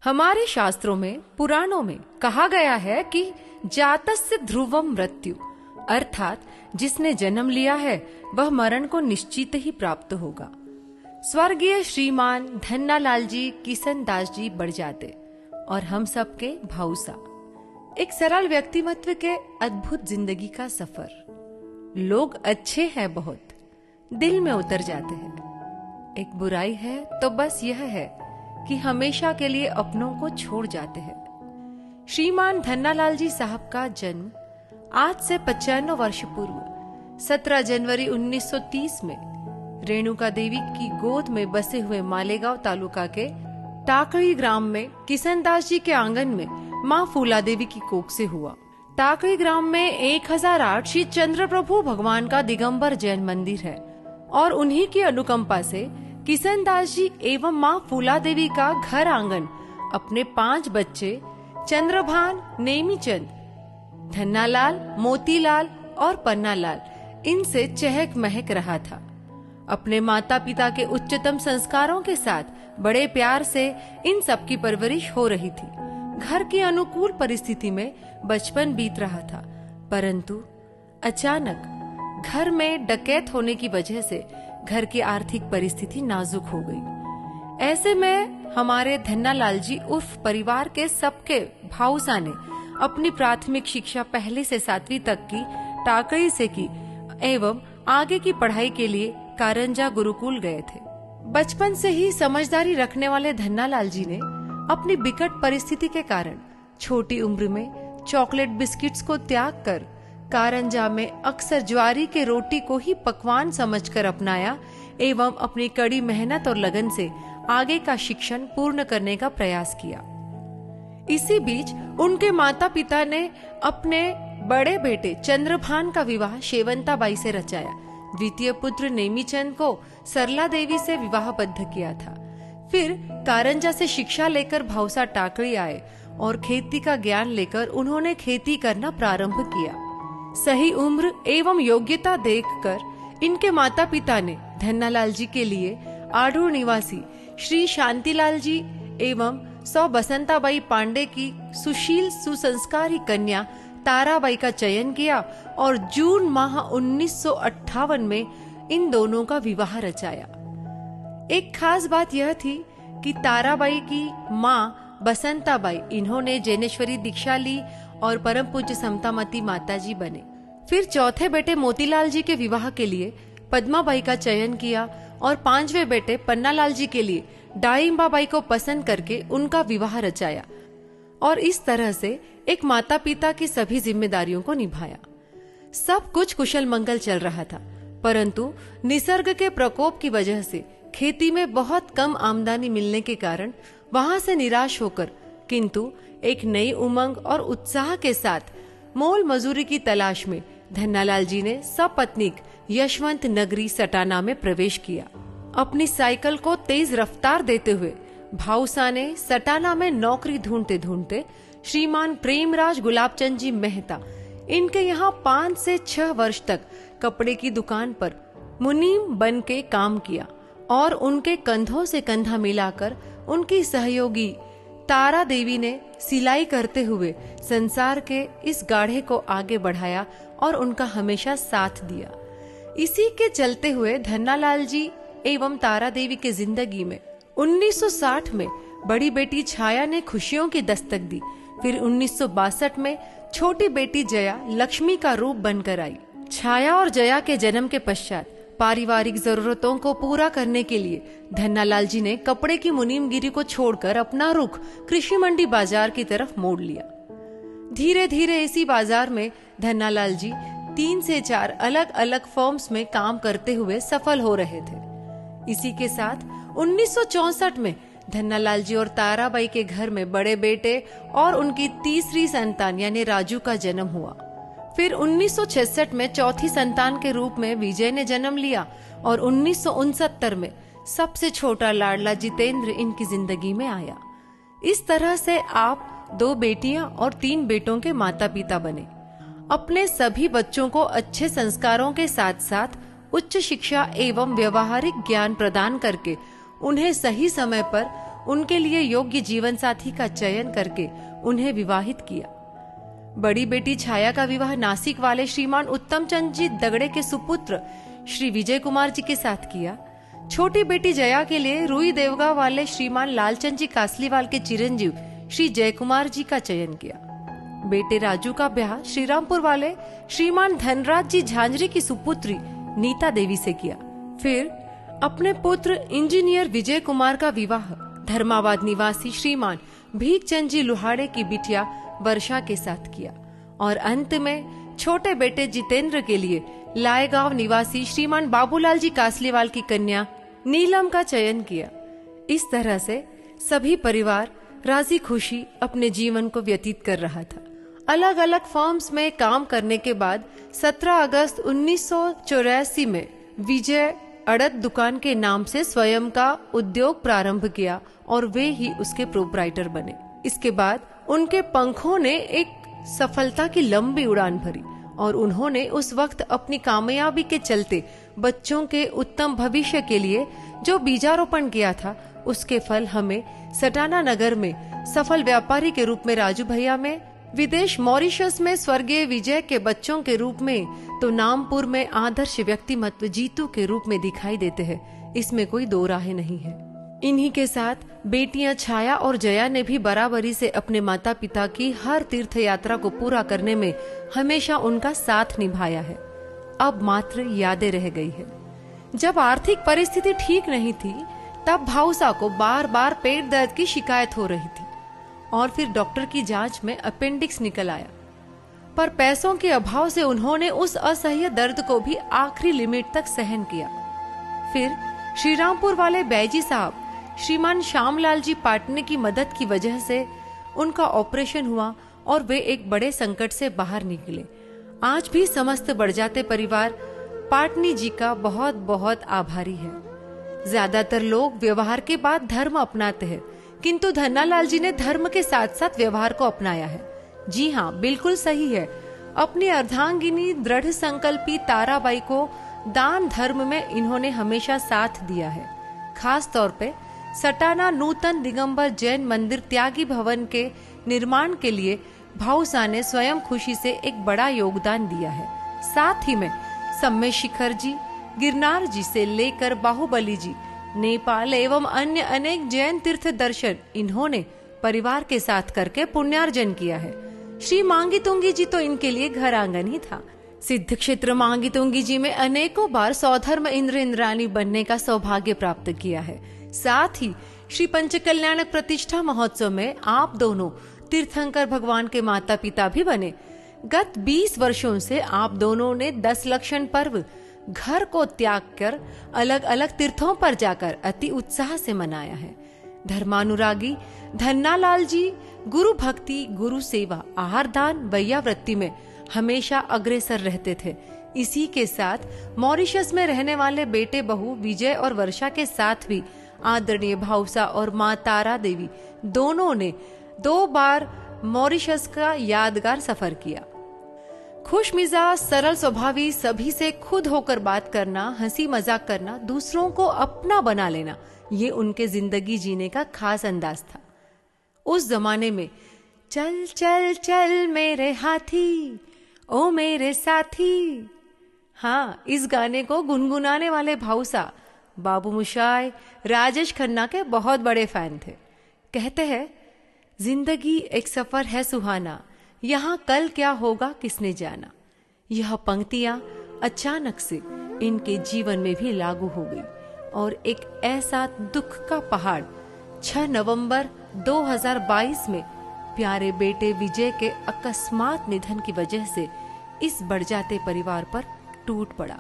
हमारे शास्त्रों में, पुराणों में कहा गया है कि जातस्य ध्रुवम मृत्यु, अर्थात जिसने जन्म लिया है वह मरण को निश्चित ही प्राप्त होगा। स्वर्गीय श्रीमान धन्नालाल जी किशन दास जी बड़जाते और हम सबके भाऊसा, एक सरल व्यक्तिमत्व के अद्भुत जिंदगी का सफर। लोग अच्छे हैं, बहुत दिल में उतर जाते हैं। एक बुराई है तो बस यह है कि हमेशा के लिए अपनों को छोड़ जाते हैं। श्रीमान धन्नालाल जी साहब का जन्म आज से 95 वर्ष पूर्व 17 जनवरी 1930 में रेणुका देवी की गोद में बसे हुए मालेगांव तालुका के टाकड़ी ग्राम में किशनदास जी के आंगन में माँ फूला देवी की कोख से हुआ। टाकड़ी ग्राम में 1008 श्री चंद्र प्रभु भगवान का दिगंबर जैन मंदिर है और उन्हीं की अनुकंपा से किशनदास जी एवं माँ फूला देवी का घर आंगन अपने 5 बच्चे चंद्रभान, नेमीचंद, धन्नालाल, मोतीलाल और पन्नालाल इनसे चहक महक रहा था। अपने माता पिता के उच्चतम संस्कारों के साथ बड़े प्यार से इन सब की परवरिश हो रही थी। घर की अनुकूल परिस्थिति में बचपन बीत रहा था, परंतु अचानक घर में डकैत होने की वजह से घर की आर्थिक परिस्थिति नाजुक हो गई। ऐसे में हमारे धन्नालाल जी उर्फ परिवार के सबके भाऊसा ने अपनी प्राथमिक शिक्षा पहली से 7वीं तक की टाकड़ी से की एवं आगे की पढ़ाई के लिए कारंजा गुरुकुल गए थे। बचपन से ही समझदारी रखने वाले धन्नालाल जी ने अपनी विकट परिस्थिति के कारण छोटी उम्र में चॉकलेट बिस्किट्स को त्याग कर कारंजा में अक्सर ज्वारी के रोटी को ही पकवान समझकर अपनाया एवं अपनी कड़ी मेहनत और लगन से आगे का शिक्षण पूर्ण करने का प्रयास किया। इसी बीच उनके माता पिता ने अपने बड़े बेटे चंद्रभान का विवाह शेवंता बाई से रचाया। द्वितीय पुत्र नेमीचंद को सरला देवी से विवाहबद्ध किया था। फिर कारंजा से शिक्षा लेकर भाऊसा टाकड़ी आए और खेती का ज्ञान लेकर उन्होंने खेती करना प्रारंभ किया। सही उम्र एवं योग्यता देखकर इनके माता पिता ने धन्नालाल जी के लिए आडूर निवासी श्री शांतिलाल जी एवं सौ बसंताबाई पांडे की सुशील सुसंस्कारी कन्या ताराबाई का चयन किया और जून माह 1958 में इन दोनों का विवाह रचाया। एक खास बात यह थी कि ताराबाई की माँ बसंताबाई इन्होंने जैनेश्वरी दीक्षा ली और परम पूज्य समतामती माताजी बने। फिर चौथे बेटे मोतीलाल जी के विवाह के लिए पद्माबाई का चयन किया और 5वें बेटे पन्नालाल जी के लिए डाइंबाबाई को पसंद करके उनका विवाह रचाया और इस तरह से एक माता पिता की सभी जिम्मेदारियों को निभाया। सब कुछ कुशल मंगल चल रहा था, परंतु निसर्ग के प्रकोप की वजह से खेती में बहुत कम आमदनी मिलने के कारण वहां से निराश होकर किंतु एक नई उमंग और उत्साह के साथ मोल मजूरी की तलाश में धन्नालाल जी ने सपत्नीक यशवंत नगरी सटाना में प्रवेश किया। अपनी साइकिल को तेज रफ्तार देते हुए भाऊसा ने सटाना में नौकरी ढूंढते ढूंढते श्रीमान प्रेमराज गुलाबचंद जी मेहता इनके यहाँ 5 से 6 वर्ष तक कपड़े की दुकान पर मुनीम बन के काम किया और उनके कंधों से कंधा मिलाकर उनकी सहयोगी तारा देवी ने सिलाई करते हुए संसार के इस गाढ़े को आगे बढ़ाया और उनका हमेशा साथ दिया। इसी के चलते हुए धन्नालाल जी एवं तारा देवी के जिंदगी में 1960 में बड़ी बेटी छाया ने खुशियों की दस्तक दी। फिर 1962 में छोटी बेटी जया लक्ष्मी का रूप बनकर आई। छाया और जया के जन्म के पश्चात पारिवारिक जरूरतों को पूरा करने के लिए धन्नालाल जी ने कपड़े की मुनीमगिरी को छोड़कर अपना रुख कृषि मंडी बाजार की तरफ मोड़ लिया। धीरे धीरे इसी बाजार में धन्नालाल जी 3 से 4 अलग अलग फर्म्स में काम करते हुए सफल हो रहे थे। इसी के साथ 1964 में धन्नालाल जी और ताराबाई के घर में बड़े बेटे और उनकी तीसरी संतान यानी राजू का जन्म हुआ। फिर 1966 में चौथी संतान के रूप में विजय ने जन्म लिया और 1969 में सबसे छोटा लाडला जितेंद्र इनकी जिंदगी में आया। इस तरह से आप 2 बेटियां और 3 बेटों के माता पिता बने। अपने सभी बच्चों को अच्छे संस्कारों के साथ साथ उच्च शिक्षा एवं व्यवहारिक ज्ञान प्रदान करके उन्हें सही समय पर उनके लिए योग्य जीवन साथी का चयन करके उन्हें विवाहित किया। बड़ी बेटी छाया का विवाह नासिक वाले श्रीमान उत्तम चंद जी दगड़े के सुपुत्र श्री विजय कुमार जी के साथ किया। छोटी बेटी जया के लिए रुई देवगांव वाले श्रीमान लालचंद जी कासलीवाल के चिरंजीव श्री जय कुमार जी का चयन किया। बेटे राजू का ब्याह श्रीरामपुर वाले श्रीमान धनराज जी झांझरी की सुपुत्री नीता देवी से किया। फिर अपने पुत्र इंजीनियर विजय कुमार का विवाह धर्माबाद निवासी श्रीमान भीखचंद जी लुहाड़े की बिटिया वर्षा के साथ किया और अंत में छोटे बेटे जितेंद्र के लिए लाएगांव निवासी श्रीमान बाबूलाल जी कासलीवाल की कन्या नीलम का चयन किया। इस तरह से सभी परिवार राजी खुशी अपने जीवन को व्यतीत कर रहा था। अलग अलग फर्म्स में काम करने के बाद 17 अगस्त 1984 में विजय अड़द दुकान के नाम से स्वयं का उद्योग प्रारंभ किया और वे ही उसके प्रोप्राइटर बने। इसके बाद उनके पंखों ने एक सफलता की लंबी उड़ान भरी और उन्होंने उस वक्त अपनी कामयाबी के चलते बच्चों के उत्तम भविष्य के लिए जो बीजारोपण किया था उसके फल हमें सटाना नगर में सफल व्यापारी के रूप में राजू भैया में, विदेश मॉरिशस में स्वर्गीय विजय के बच्चों के रूप में, तो नामपुर में आदर्श व्यक्तिमत्व जीतू के रूप में दिखाई देते हैं। इसमें कोई दो राहें नहीं है। इन्हीं के साथ बेटियां छाया और जया ने भी बराबरी से अपने माता पिता की हर तीर्थ यात्रा को पूरा करने में हमेशा उनका साथ निभाया है। अब मात्र यादें रह गई है। जब आर्थिक परिस्थिति ठीक नहीं थी तब भाऊसा को बार बार पेट दर्द की शिकायत हो रही थी और फिर डॉक्टर की जांच में अपेंडिक्स निकल आया, पर पैसों के अभाव से उन्होंने उस असह्य दर्द को भी आखिरी लिमिट तक सहन किया। फिर श्रीरामपुर वाले बैजी साहब श्रीमान श्यामलाल जी पाटने की मदद की वजह से उनका ऑपरेशन हुआ और वे एक बड़े संकट से बाहर निकले। आज भी समस्त बड़जाते परिवार पाटनी जी का बहुत बहुत आभारी है। ज्यादातर लोग व्यवहार के बाद धर्म अपनाते हैं, किंतु धन्नालाल जी ने धर्म के साथ साथ व्यवहार को अपनाया है। जी हाँ, बिल्कुल सही है। अपनी अर्धांगिनी दृढ़ संकल्पी ताराबाई को दान धर्म में इन्होंने हमेशा साथ दिया है। खास तौर पे सटाना नूतन दिगंबर जैन मंदिर त्यागी भवन के निर्माण के लिए भाऊसा ने स्वयं खुशी से एक बड़ा योगदान दिया है। साथ ही में सम्मे शिखर जी, गिरनार जी से लेकर बाहुबली जी, नेपाल एवं अन्य अनेक जैन तीर्थ दर्शन इन्होंने परिवार के साथ करके पुण्यार्जन किया है। श्री मांगी तुंगी जी तो इनके लिए घर आंगन ही था। सिद्ध क्षेत्र मांगी तुंगी जी में अनेकों बार सौधर्म इंद्र इंद्राणी बनने का सौभाग्य प्राप्त किया है। साथ ही श्री पंचकल्याणक प्रतिष्ठा महोत्सव में आप दोनों तीर्थंकर भगवान के माता पिता भी बने। गत 20 वर्षों से आप दोनों ने 10 लक्षण पर्व घर को त्याग कर अलग अलग तीर्थों पर जाकर अति उत्साह से मनाया है। धर्मानुरागी धन्नालाल जी गुरु भक्ति, गुरु सेवा, आहार दान, वैयावृत्ति में हमेशा अग्रसर रहते थे। इसी के साथ मॉरिशस में रहने वाले बेटे बहू विजय और वर्षा के साथ भी आदरणीय भाऊसा और माँ तारा देवी दोनों ने 2 बार मॉरिशस का यादगार सफर किया। खुशमिजाज, सरल स्वभावी, सभी से खुद होकर बात करना, हंसी मजाक करना, दूसरों को अपना बना लेना, ये उनके जिंदगी जीने का खास अंदाज था। उस जमाने में चल चल चल मेरे हाथी, ओ मेरे साथी, हाँ, इस गाने को गुनगुनाने वाले भाऊसा बाबू मुशाय, राजेश खन्ना के बहुत बड़े फैन थे। कहते हैं, जिंदगी एक सफर है सुहाना, यहाँ कल क्या होगा किसने जाना। यह पंक्तियां अचानक से इनके जीवन में भी लागू हो गई और एक ऐसा दुख का पहाड़ 6 नवंबर 2022 में प्यारे बेटे विजय के अकस्मात निधन की वजह से इस बढ़-जाते परिवार पर टूट पड़ा।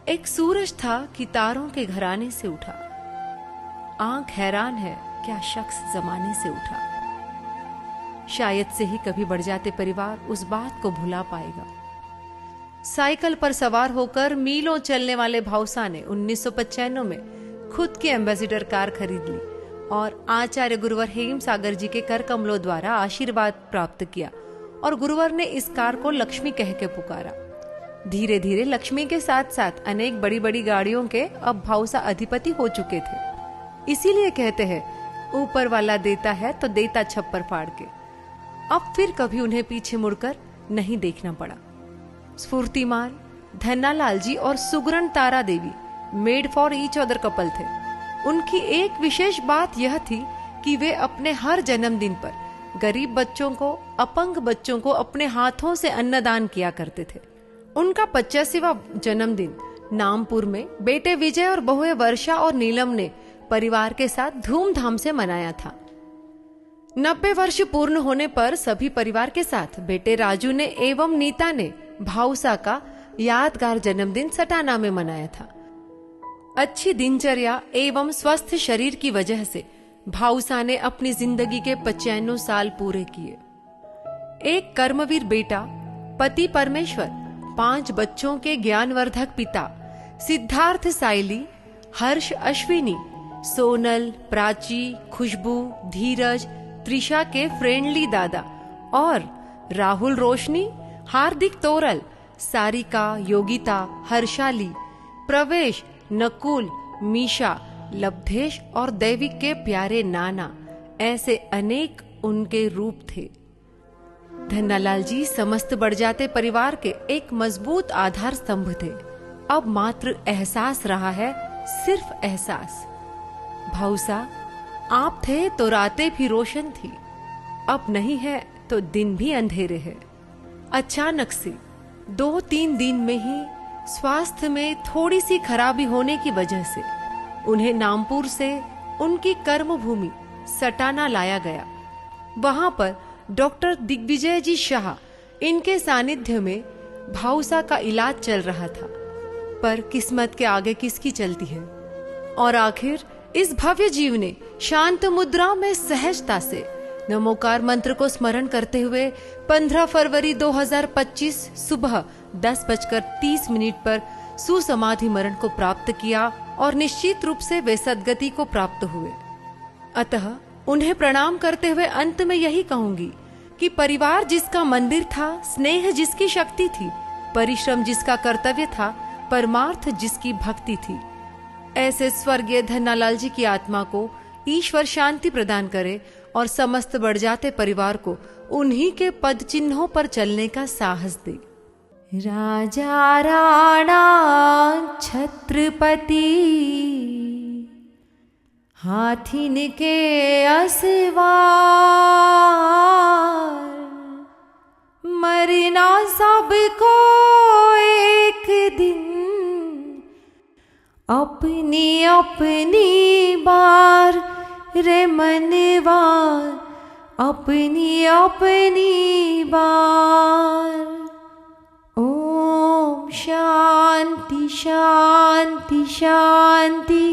एक सूरज था कि तारों के घराने से उठा, आंख हैरान है क्या शख्स जमाने से उठा। शायद से ही कभी बढ़-जाते परिवार उस बात को भुला पाएगा। साइकिल पर सवार होकर मीलों चलने वाले भाऊसा ने 1995 में खुद की एम्बेसडर कार खरीद ली और आचार्य गुरुवर हेम सागर जी के कर कमलों द्वारा आशीर्वाद प्राप्त किया और गुरुवर ने इस कार को लक्ष्मी कह के पुकारा। धीरे धीरे लक्ष्मी के साथ साथ अनेक बड़ी बड़ी गाड़ियों के अब भाऊसा अधिपति हो चुके थे। इसीलिए कहते हैं ऊपर वाला देता है तो देता छप्पर फाड़ के। अब फिर कभी उन्हें पीछे मुड़कर नहीं देखना पड़ा। स्फूर्तिमान धन्नालाल जी और Sugran Tara Devi made for each other couple थे। उनकी एक विशेष बात यह थी कि वे अपने हर जन्मदिन पर गरीब बच्चों को, अपंग बच्चों को अपने हाथों से अन्नदान किया करते थे। उनका 85वां जन्मदिन नामपुर में बेटे विजय और बहुएं वर्षा और नीलम ने परिवार के साथ धूमधाम से मनाया था। 90 वर्ष पूर्ण होने पर सभी परिवार के साथ बेटे राजू ने एवं नीता ने भाऊसा का यादगार जन्मदिन सटाना में मनाया था। अच्छी दिनचर्या एवं स्वस्थ शरीर की वजह से भाऊसा ने अपनी जिंदगी के 95 साल पूरे किए। एक कर्मवीर बेटा, पति परमेश्वर, 5 बच्चों के ज्ञानवर्धक पिता सिद्धार्थ साइली, हर्ष अश्विनी, सोनल, प्राची, खुशबू, धीरज, त्रिशा के फ्रेंडली दादा और राहुल रोशनी, हार्दिक तोरल, सारिका, योगिता, हर्षाली, प्रवेश, नकुल, मीशा, लब्धेश और दैविक के प्यारे नाना, ऐसे अनेक उनके रूप थे। धन्नालाल जी समस्त बढ़जाते परिवार के एक मजबूत आधार स्तंभ थे। अब मात्र एहसास रहा है, सिर्फ एहसास। भाऊसा, आप थे तो रातें भी रोशन थी, अब नहीं है तो दिन भी अंधेरे हैं। अचानक से 2-3 दिन में ही स्वास्थ्य में थोड़ी सी खराबी होने की वजह से उन्हें नामपुर से उनकी कर्मभूमि सटाना लाया गया। वहां पर डॉक्टर दिग्विजय जी शाह, इनके सानिध्य में भाऊसा का इलाज चल रहा था। पर किस्मत के आगे किसकी चलती है। और आखिर इस भव्य जीव ने शांत मुद्रा में सहजता से नमोकार मंत्र को स्मरण करते हुए 15 फरवरी 2025 सुबह 10:30 पर सुसमाधि मरण को प्राप्त किया और निश्चित रूप से वे सद्गति को प्राप्त हुए। अतः उन्हें प्रणाम करते हुए अंत में यही कहूंगी कि परिवार जिसका मंदिर था, स्नेह जिसकी शक्ति थी, परिश्रम जिसका कर्तव्य था, परमार्थ जिसकी भक्ति थी, ऐसे स्वर्गीय धन्नालाल जी की आत्मा को ईश्वर शांति प्रदान करे और समस्त बढ़जाते परिवार को उन्हीं के पद चिन्हों पर चलने का साहस दे। राजा राणा छत्रपति हाथिन के असवार, मरना सबको एक दिन, अपनी अपनी बार रे मनवा, अपनी अपनी बार। ओम शांति शांति शांति।